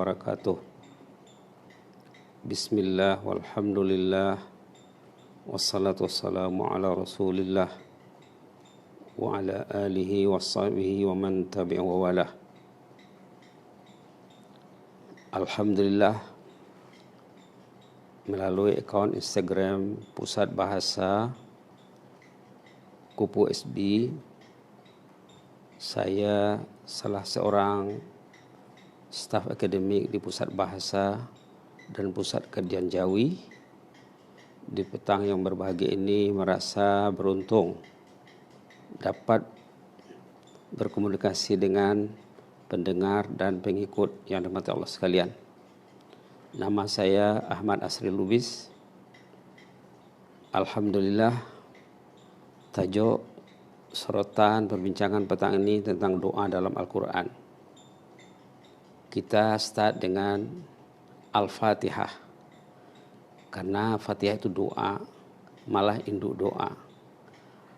wabarakatuh. Bismillah walhamdulillah wassalatu wassalamu ala rasulillah wa ala alihi washabihi wa man tabi'a wa walah. Alhamdulillah, melalui akaun Instagram Pusat Bahasa Kupu SB, saya salah seorang staf akademik di Pusat Bahasa dan Pusat Kajian Jawi. Di petang yang berbahagia ini merasa beruntung dapat berkomunikasi dengan pendengar dan pengikut yang dirahmati Allah sekalian. Nama saya Ahmad Asri Lubis. Alhamdulillah, tajuk sorotan perbincangan petang ini tentang doa dalam Al-Quran. Kita start dengan Al-Fatihah, karena Fatihah itu doa, malah induk doa.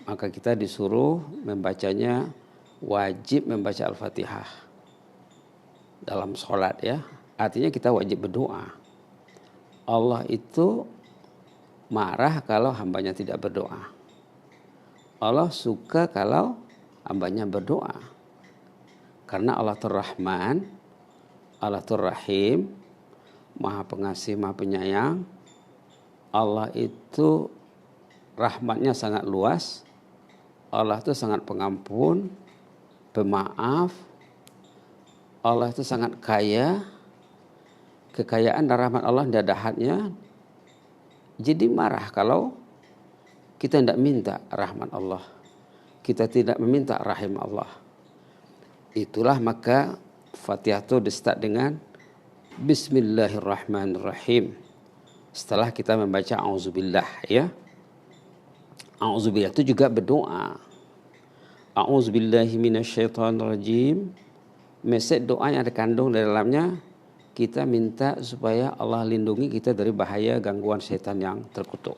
Maka kita disuruh membacanya, wajib membaca Al-Fatihah dalam sholat ya. Artinya kita wajib berdoa. Allah itu marah kalau hambanya tidak berdoa. Allah suka kalau hambanya berdoa. Karena Allah Tur-Rahman, Allah Tur-Rahim, Maha Pengasih, Maha Penyayang. Allah itu rahmatnya sangat luas. Allah itu sangat pengampun, pemaaf. Allah itu sangat kaya. Kekayaan dan rahmat Allah tidak ada hadnya. Jadi marah kalau kita tidak minta rahmat Allah. Kita tidak meminta rahim Allah. Itulah maka Fatihah itu di-start dengan Bismillahirrahmanirrahim. Setelah kita membaca A'udzubillah ya. A'udzubillah itu juga berdoa. A'udzubillahi minasyaitonirrajim. Mesej doa yang dikandung di dalamnya, kita minta supaya Allah lindungi kita dari bahaya gangguan setan yang terkutuk.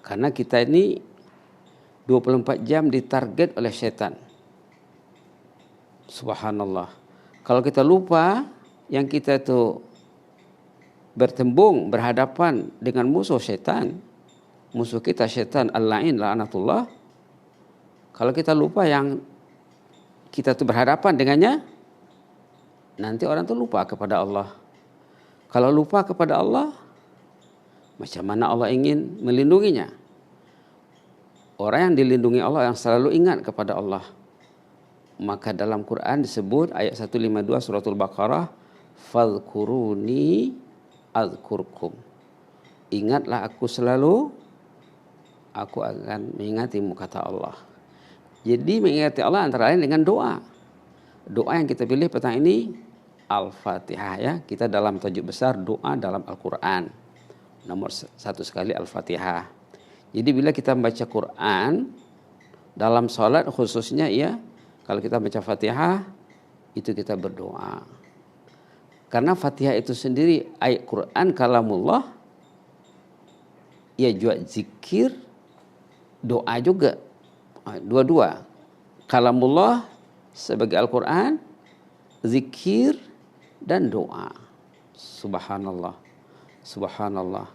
Karena kita ini 24 jam ditarget oleh setan. Subhanallah. Kalau kita lupa yang kita itu bertembung, berhadapan dengan musuh setan, musuh kita setan al-la'in la'anatullah. Kalau kita lupa yang kita itu berhadapan dengannya, nanti orang itu lupa kepada Allah. Kalau lupa kepada Allah, macam mana Allah ingin melindunginya? Orang yang dilindungi Allah yang selalu ingat kepada Allah. Maka dalam Quran disebut ayat 152 suratul Baqarah, fadhkuruni adzkurkum. Ingatlah aku selalu, aku akan mengingatimu, kata Allah. Jadi mengingati Allah antara lain dengan doa. Doa yang kita pilih petang ini Al-Fatihah ya. Kita dalam tajuk besar doa dalam Al-Quran. Nomor satu sekali Al-Fatihah. Jadi bila kita membaca Quran dalam sholat khususnya ya, kalau kita baca Fatihah, itu kita berdoa. Karena Fatihah itu sendiri ayat Quran kalamullah, ya juga zikir, doa juga. Dua-dua. Kalamullah sebagai Al-Quran, zikir dan doa. Subhanallah. Subhanallah.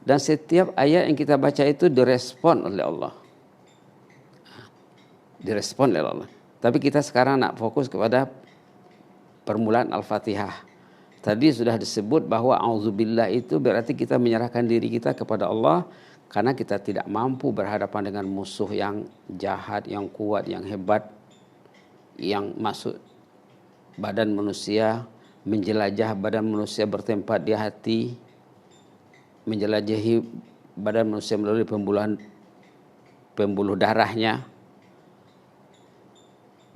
Dan setiap ayat yang kita baca itu direspon oleh Allah. Direspon oleh Allah. Tapi kita sekarang nak fokus kepada permulaan Al-Fatihah. Tadi sudah disebut bahwa auzubillah itu berarti kita menyerahkan diri kita kepada Allah karena kita tidak mampu berhadapan dengan musuh yang jahat, yang kuat, yang hebat, yang masuk badan manusia, menjelajah badan manusia bertempat di hati, menjelajahi badan manusia melalui pembuluh darahnya.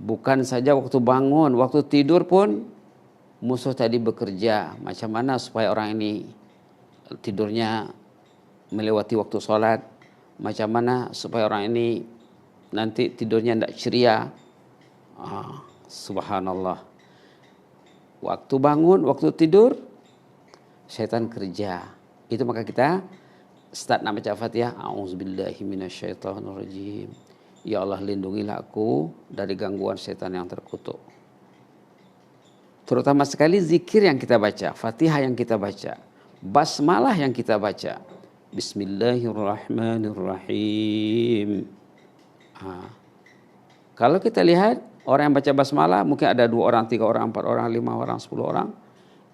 Bukan saja waktu bangun, waktu tidur pun musuh tadi bekerja. Macam mana supaya orang ini tidurnya melewati waktu sholat. Macam mana supaya orang ini nanti tidurnya tidak ceria. Subhanallah. Waktu bangun, waktu tidur, syaitan kerja. Itu maka kita start nak baca Fatihah. A'udzubillahi minasyaitonirrajim. Ya Allah, lindungilah aku dari gangguan setan yang terkutuk. Terutama sekali zikir yang kita baca, Fatihah yang kita baca, basmalah yang kita baca. Bismillahirrahmanirrahim. Kalau kita lihat orang yang baca basmalah mungkin ada 2 orang, 3 orang, 4 orang, 5 orang, 10 orang.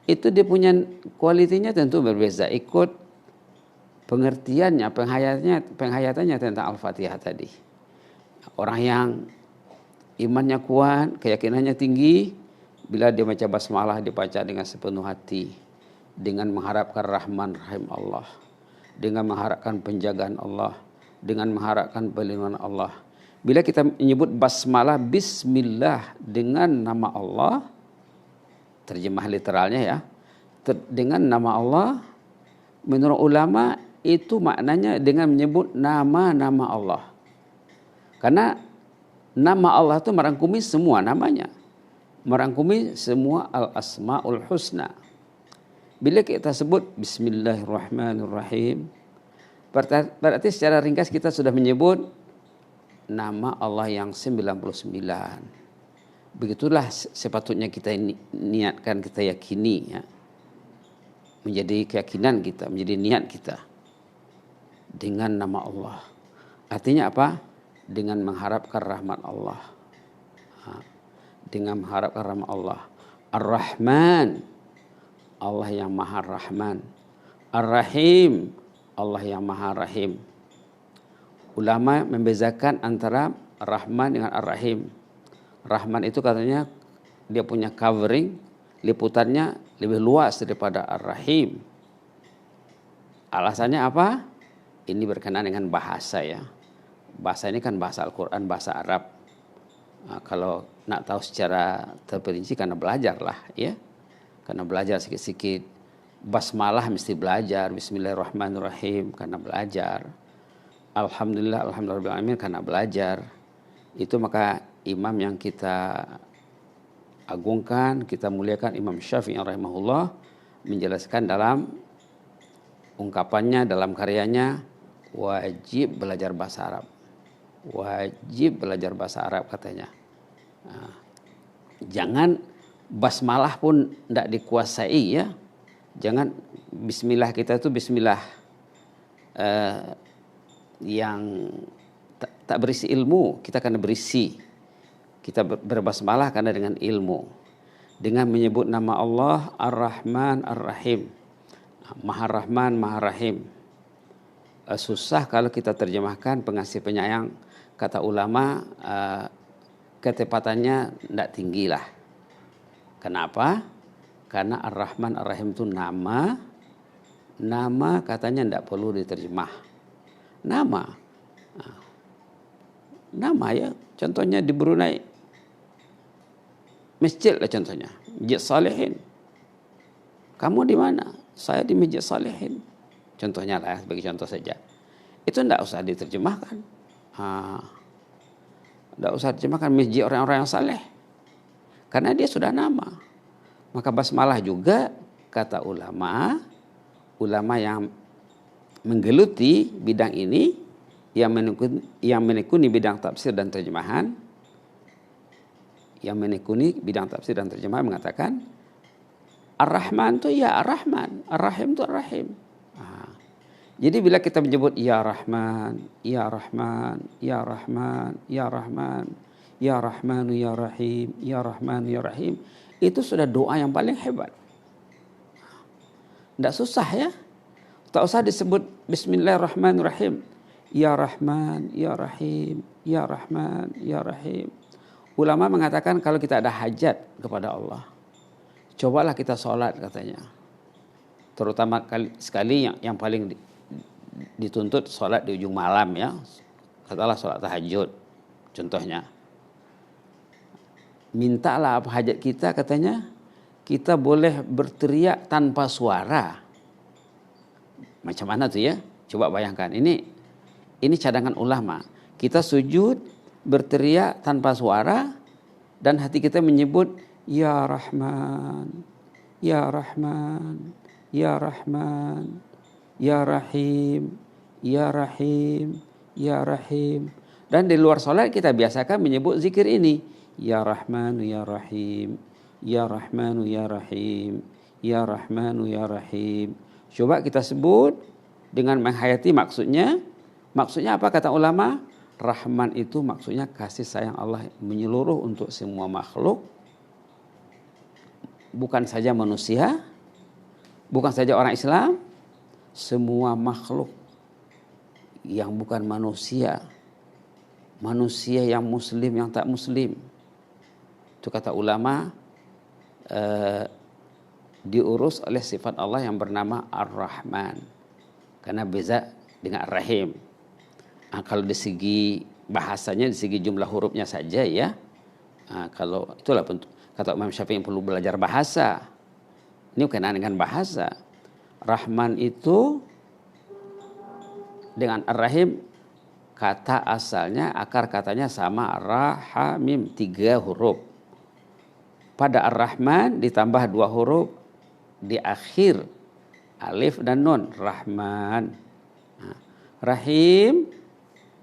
Itu dia punya kualitinya tentu berbeza ikut pengertiannya, penghayatannya tentang Al-Fatihah tadi. Orang yang imannya kuat, keyakinannya tinggi, bila dia baca basmalah dibaca dengan sepenuh hati, dengan mengharapkan rahman rahim Allah, dengan mengharapkan penjagaan Allah, dengan mengharapkan perlindungan Allah. Bila kita menyebut basmalah bismillah dengan nama Allah, terjemah literalnya ya, dengan nama Allah, menurut ulama itu maknanya dengan menyebut nama-nama Allah. Karena nama Allah itu merangkumi semua namanya, merangkumi semua al-asma'ul husna. Bila kita sebut bismillahirrahmanirrahim, berarti secara ringkas kita sudah menyebut nama Allah yang 99. Begitulah sepatutnya kita niatkan, kita yakini ya. Menjadi keyakinan kita, menjadi niat kita dengan nama Allah. Artinya apa? Dengan mengharapkan rahmat Allah. Dengan mengharapkan rahmat Allah. Ar-Rahman, Allah yang Maha Rahman. Ar-Rahim, Allah yang Maha Rahim. Ulama membezakan antara Rahman dengan Ar-Rahim. Rahman itu katanya dia punya covering, liputannya lebih luas daripada Ar-Rahim. Alasannya apa? Ini berkenaan dengan bahasa ya. Bahasa ini kan bahasa Al-Quran, bahasa Arab. Nah, kalau nak tahu secara terperinci karena belajar lah ya. Karena belajar sikit-sikit. Basmalah mesti belajar. Bismillahirrahmanirrahim karena belajar. Alhamdulillah, alhamdulillahirrahmanirrahim karena belajar. Itu maka imam yang kita agungkan, kita muliakan Imam Syafi'i rahimahullah menjelaskan dalam ungkapannya, dalam karyanya, wajib belajar bahasa Arab. Wajib belajar bahasa Arab katanya. Nah, jangan basmalah pun tidak dikuasai ya. Jangan bismillah kita itu bismillah yang tak berisi ilmu, kita akan berisi. Kita berbasmalah karena dengan ilmu. Dengan menyebut nama Allah Ar-Rahman Ar-Rahim. Maha Rahman, Maha Rahim. Susah kalau kita terjemahkan pengasih penyayang. Kata ulama ketepatannya tidak tinggi lah. Kenapa? Karena Ar-Rahman Ar-Rahim itu nama. Nama katanya tidak perlu diterjemah. Nama ya. Contohnya di Brunei. Masjid lah contohnya. Masjid Salihin. Kamu di mana? Saya di Masjid Salihin. Contohnya lah, sebagai contoh saja. Itu tidak usah diterjemahkan. Tidak usah diterjemahkan masjid orang-orang yang saleh. Karena dia sudah nama. Maka basmalah juga kata ulama yang menggeluti bidang ini, yang menekuni bidang tafsir dan terjemahan, mengatakan Ar-Rahman itu ya Ar-Rahman, Ar-Rahim itu Ar-Rahim. Jadi bila kita menyebut ya Rahman, ya Rahman, ya Rahman, ya Rahman, ya Rahmanu ya Rahim, ya Rahmanu ya Rahim, itu sudah doa yang paling hebat. Tidak susah ya. Tak usah disebut Bismillahirrahmanirrahim. Ya Rahman, Ya Rahim, Ya Rahman, Ya Rahim. Ulama mengatakan kalau kita ada hajat kepada Allah, cobalah kita sholat katanya. Terutama sekali yang paling dituntut sholat di ujung malam ya. Katalah sholat tahajud contohnya. Mintalah apa hajat kita katanya. Kita boleh berteriak tanpa suara. Macam mana tuh ya? Coba bayangkan. Ini cadangan ulama. Kita sujud berteriak tanpa suara dan hati kita menyebut Ya Rahman, Ya Rahman, Ya Rahman, Ya Rahim, Ya Rahim, Ya Rahim. Dan di luar sholat kita biasakan menyebut zikir ini. Ya Rahman, Ya Rahim, Ya Rahmanu Ya Rahim, Ya Rahmanu Ya Rahim. Coba kita sebut dengan menghayati maksudnya. Maksudnya apa kata ulama? Rahman itu maksudnya kasih sayang Allah menyeluruh untuk semua makhluk. Bukan saja manusia, bukan saja orang Islam, semua makhluk yang bukan manusia. Manusia yang muslim, yang tak muslim. Itu kata ulama diurus oleh sifat Allah yang bernama Ar-Rahman. Karena beza dengan Ar-Rahim. Kalau di segi bahasanya, di segi jumlah hurufnya saja ya. Kalau itulah kata Imam Syafi'i yang perlu belajar bahasa. Ini berkenaan dengan bahasa. Rahman itu dengan Ar-Rahim, kata asalnya, akar katanya sama, Rahamim, 3 huruf. Pada Ar-Rahman ditambah 2 huruf di akhir, alif dan nun, Rahman. Rahim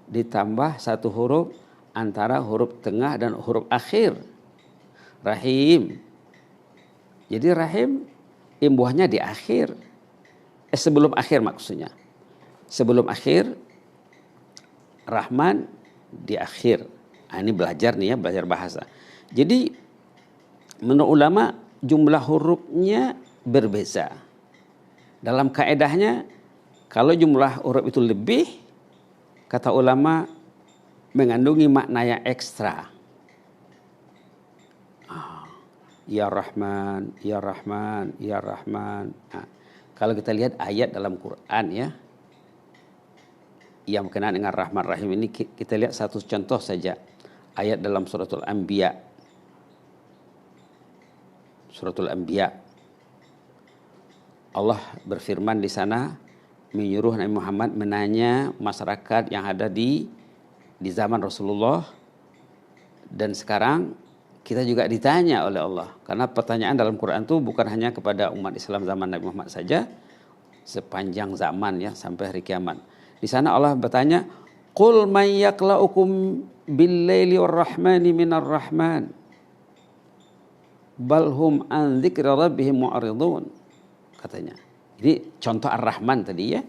ditambah 1 huruf antara huruf tengah dan huruf akhir, Rahim. Jadi Rahim imbuhnya di akhir, sebelum akhir maksudnya. Sebelum akhir, Rahman di akhir. Ini belajar nih ya, belajar bahasa. Jadi menurut ulama jumlah hurufnya berbeza. Dalam kaedahnya kalau jumlah huruf itu lebih, kata ulama mengandungi makna yang ekstra. Ya Rahman, Ya Rahman, Ya Rahman. Kalau kita lihat ayat dalam Quran ya, yang berkenaan dengan Rahman Rahim ini, kita lihat satu contoh saja. Ayat dalam suratul Anbiya. Suratul Anbiya. Allah berfirman di sana, menyuruh Nabi Muhammad menanya masyarakat yang ada di zaman Rasulullah. Dan sekarang kita juga ditanya oleh Allah. Karena pertanyaan dalam Quran itu bukan hanya kepada umat Islam zaman Nabi Muhammad saja, sepanjang zaman ya, sampai hari kiamat. Di sana Allah bertanya, Qul man yakla'ukum bil-laili war-rahmani minar rahman bal hum an dzikri rabbihim mu'ridun, katanya. Jadi contoh Ar-Rahman tadi ya.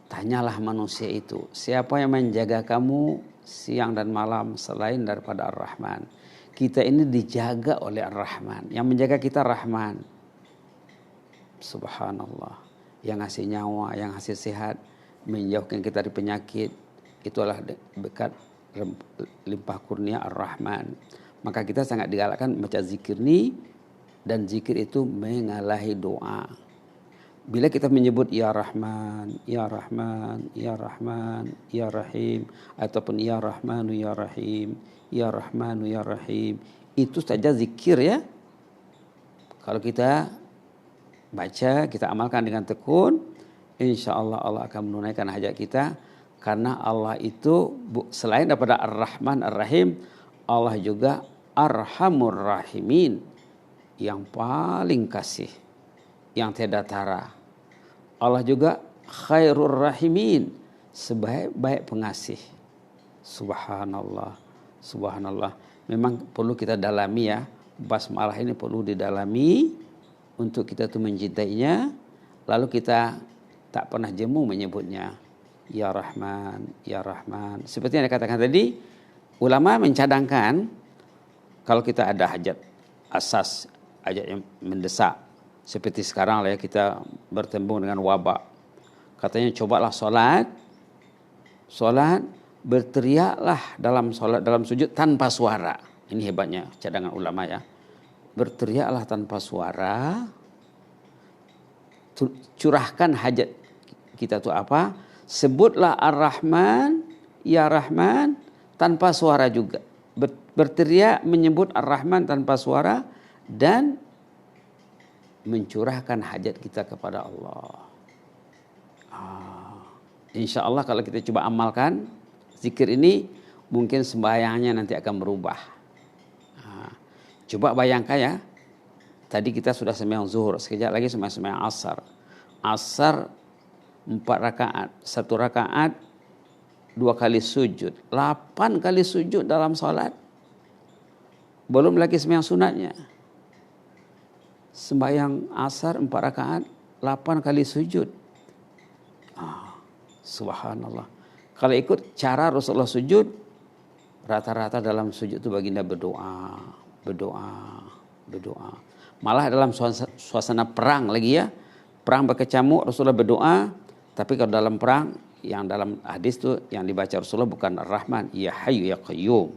Tanyalah manusia itu, siapa yang menjaga kamu siang dan malam selain daripada Ar-Rahman? Kita ini dijaga oleh Ar-Rahman. Yang menjaga kita Rahman. Subhanallah. Yang ngasih nyawa, yang ngasih sehat, menjauhkan kita dari penyakit. Itulah berkat limpah kurnia Ar-Rahman. Maka kita sangat digalakkan baca zikir ini, dan zikir itu mengalahi doa. Bila kita menyebut Ya Rahman, Ya Rahman, Ya Rahman, Ya Rahim, ataupun Ya Rahmanu Ya Rahim, Ya Rahmanu Ya Rahim, itu saja zikir ya. Kalau kita baca, kita amalkan dengan tekun, insya Allah Allah akan menunaikan hajat kita. Karena Allah itu selain daripada Ar-Rahman Ar-Rahim, Allah juga Arhamur Rahimin, yang paling kasih, yang tiada tara. Allah juga Khairur Rahimin, sebaik-baik pengasih. Subhanallah, subhanallah. Memang perlu kita dalami ya, basmalah ini perlu didalami untuk kita tuh mencintainya. Lalu kita tak pernah jemu menyebutnya Ya Rahman, Ya Rahman. Seperti yang dikatakan tadi, ulama mencadangkan kalau kita ada hajat asas, hajat yang mendesak, seperti sekarang lah ya, kita bertemu dengan wabak. Katanya cobalah sholat, berteriaklah dalam sholat, dalam sujud tanpa suara. Ini hebatnya cadangan ulama ya. Berteriaklah tanpa suara, curahkan hajat kita itu apa? Sebutlah Ar-Rahman, Ya Rahman, tanpa suara juga. Berteriak menyebut Ar-Rahman tanpa suara dan mencurahkan hajat kita kepada Allah. Insya Allah kalau kita coba amalkan zikir ini, mungkin sembahyangnya nanti akan berubah. Coba bayangkan ya, tadi kita sudah sembahyang zuhur, sekejap lagi sembahyang asar. Asar 4 rakaat, 1 rakaat 2 kali sujud, 8 kali sujud dalam salat. Belum lagi sembahyang sunatnya. sembahyang asar 4 rakaat 8 kali sujud. Subhanallah. Kalau ikut cara Rasulullah sujud, rata-rata dalam sujud itu baginda berdoa. Malah dalam suasana perang lagi ya, perang berkecamuk Rasulullah berdoa. Tapi kalau dalam perang, yang dalam hadis itu yang dibaca Rasulullah bukan Ar-Rahman, ya Hayyu ya Qayyum.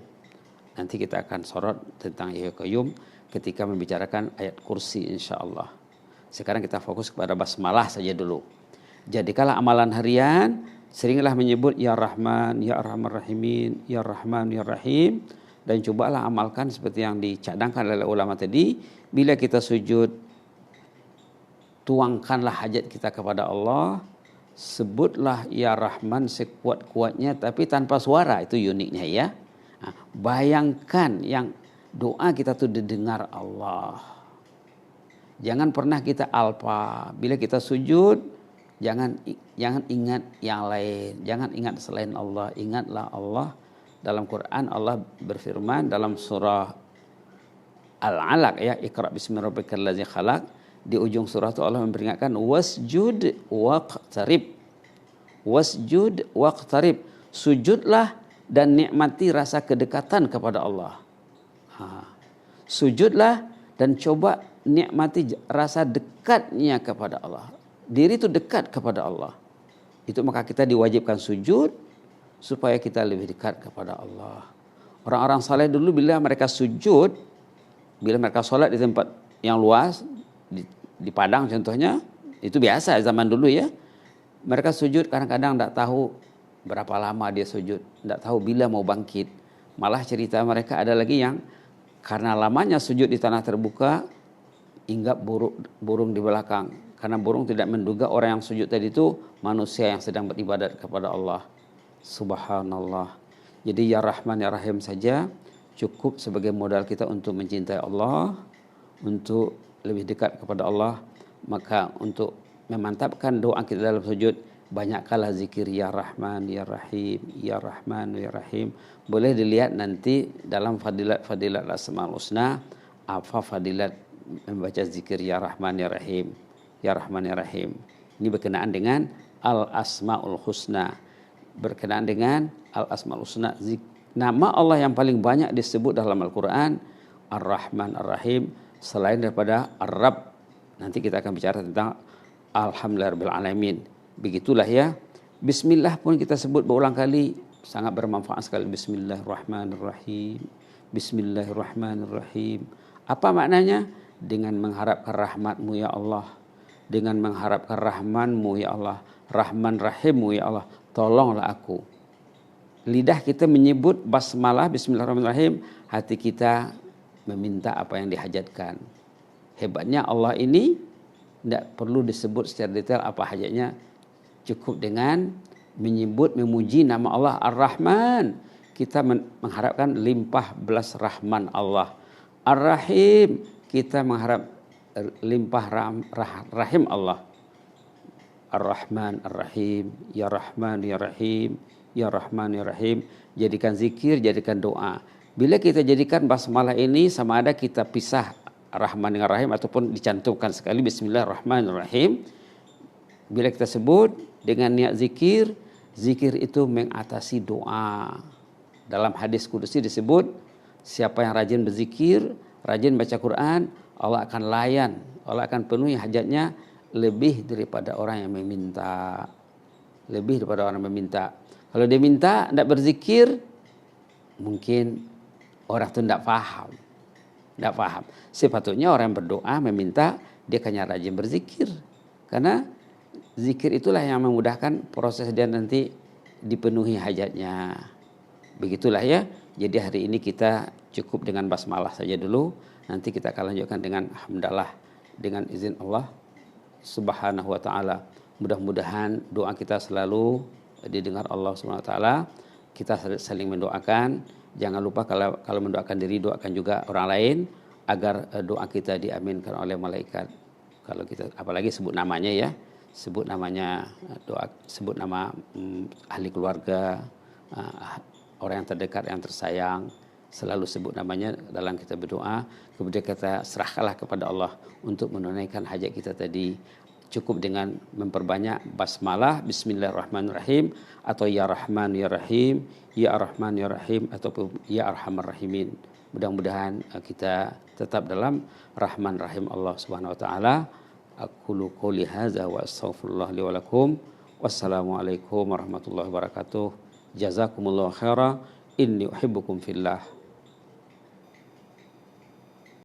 Nanti kita akan sorot tentang ya Qayyum ketika membicarakan ayat kursi insyaallah. Sekarang kita fokus kepada basmalah saja dulu. Jadikanlah amalan harian, seringlah menyebut ya Rahman, ya Arhamar Rahimin, ya Rahman, ya Rahim. Dan cobalah amalkan seperti yang dicadangkan oleh ulama tadi. Bila kita sujud, tuangkanlah hajat kita kepada Allah. Sebutlah ya Rahman sekuat-kuatnya tapi tanpa suara, itu uniknya ya. Bayangkan yang doa kita tuh didengar Allah. Jangan pernah kita alpa. Bila kita sujud, jangan ingat yang lain. Jangan ingat selain Allah. Ingatlah Allah. Dalam Quran Allah berfirman dalam surah Al-Alaq ya, Iqra bismi rabbikal ladzi khalaq. Di ujung surah itu Allah memperingatkan wasjud waqtarib. Wasjud waqtarib. Sujudlah dan nikmati rasa kedekatan kepada Allah. Sujudlah dan coba nikmati rasa dekatnya kepada Allah. Diri itu dekat kepada Allah. Itu maka kita diwajibkan sujud supaya kita lebih dekat kepada Allah. Orang-orang saleh dulu bila mereka sujud, bila mereka sholat di tempat yang luas, di padang contohnya, itu biasa zaman dulu ya. Mereka sujud kadang-kadang tidak tahu berapa lama dia sujud, tidak tahu bila mau bangkit. Malah cerita mereka ada lagi yang karena lamanya sujud di tanah terbuka, hinggap burung di belakang. Karena burung tidak menduga orang yang sujud tadi itu manusia yang sedang beribadat kepada Allah. Subhanallah. Jadi ya Rahman ya Rahim saja cukup sebagai modal kita untuk mencintai Allah, untuk lebih dekat kepada Allah. Maka untuk memantapkan doa kita dalam sujud, banyakkanlah zikir ya Rahman ya Rahim, ya Rahman ya Rahim. Boleh dilihat nanti dalam fadilat Asmaul Husna apa fadilat membaca zikir ya Rahman ya Rahim, ya Rahman ya Rahim. Ini berkenaan dengan Al-Asmaul Husna. Berkenaan dengan Al-Asmaul Husna, nama Allah yang paling banyak disebut dalam Al-Quran Ar-Rahman Ar-Rahim selain daripada Ar-Rabb. Nanti kita akan bicara tentang Alhamdulillahirabbil alamin. Begitulah ya. Bismillah pun kita sebut berulang kali, sangat bermanfaat sekali. Bismillahirrahmanirrahim. Bismillahirrahmanirrahim. Apa maknanya? Dengan mengharapkan rahmat-Mu ya Allah, dengan mengharapkan rahman-Mu ya Allah, Rahman Rahim-Mu ya Allah, tolonglah aku. Lidah kita menyebut basmalah bismillahirrahmanirrahim, hati kita meminta apa yang dihajatkan. Hebatnya Allah ini tidak perlu disebut secara detail apa hajatnya, cukup dengan menyebut memuji nama Allah Ar-Rahman. Kita mengharapkan limpah belas rahman Allah. Ar-Rahim, kita mengharap limpah rahim Allah. Ar-Rahman Ar-Rahim, ya Rahman ya Rahim, ya Rahman ya Rahim. Jadikan zikir, jadikan doa. Bila kita jadikan basmalah ini sama ada kita pisah Rahman dengan Rahim ataupun dicantumkan sekali Bismillahirrahmanirrahim. Bila kita sebut dengan niat zikir, zikir itu mengatasi doa. Dalam hadis kudusi disebut siapa yang rajin berzikir, rajin baca Quran, Allah akan layan, Allah akan penuhi hajatnya lebih daripada orang yang meminta. Lebih daripada orang yang meminta. Kalau dia minta tidak berzikir, mungkin orang itu tidak paham. Tidak paham. Sepatutnya orang yang berdoa meminta dia hanya rajin berzikir. Karena zikir itulah yang memudahkan proses dia nanti dipenuhi hajatnya. Begitulah ya. Jadi hari ini kita cukup dengan basmalah saja dulu. Nanti kita akan lanjutkan dengan hamdalah dengan izin Allah Subhanahu wa taala. Mudah-mudahan doa kita selalu didengar Allah Subhanahu wa taala. Kita saling mendoakan. Jangan lupa kalau mendoakan diri, doakan juga orang lain agar doa kita diaminkan oleh malaikat. Kalau kita apalagi sebut namanya ya, sebut namanya doa, sebut nama ahli keluarga, orang yang terdekat, yang tersayang, selalu sebut namanya dalam kita berdoa, kemudian kita serahkanlah kepada Allah untuk menunaikan hajat kita tadi. Cukup dengan memperbanyak basmalah, bismillahirrahmanirrahim, atau ya Rahman ya Rahim, ya Rahman ya Rahim, ataupun ya Arhamar Rahimin. Mudah-mudahan kita tetap dalam Rahman Rahim Allah Subhanahu wa taala. Aqulu qouli hadza wa astaghfirullah li wa lakum. Wassalamualaikum warahmatullahi wabarakatuh. Jazakumullahu khairan. Inni uhibbukum fillah.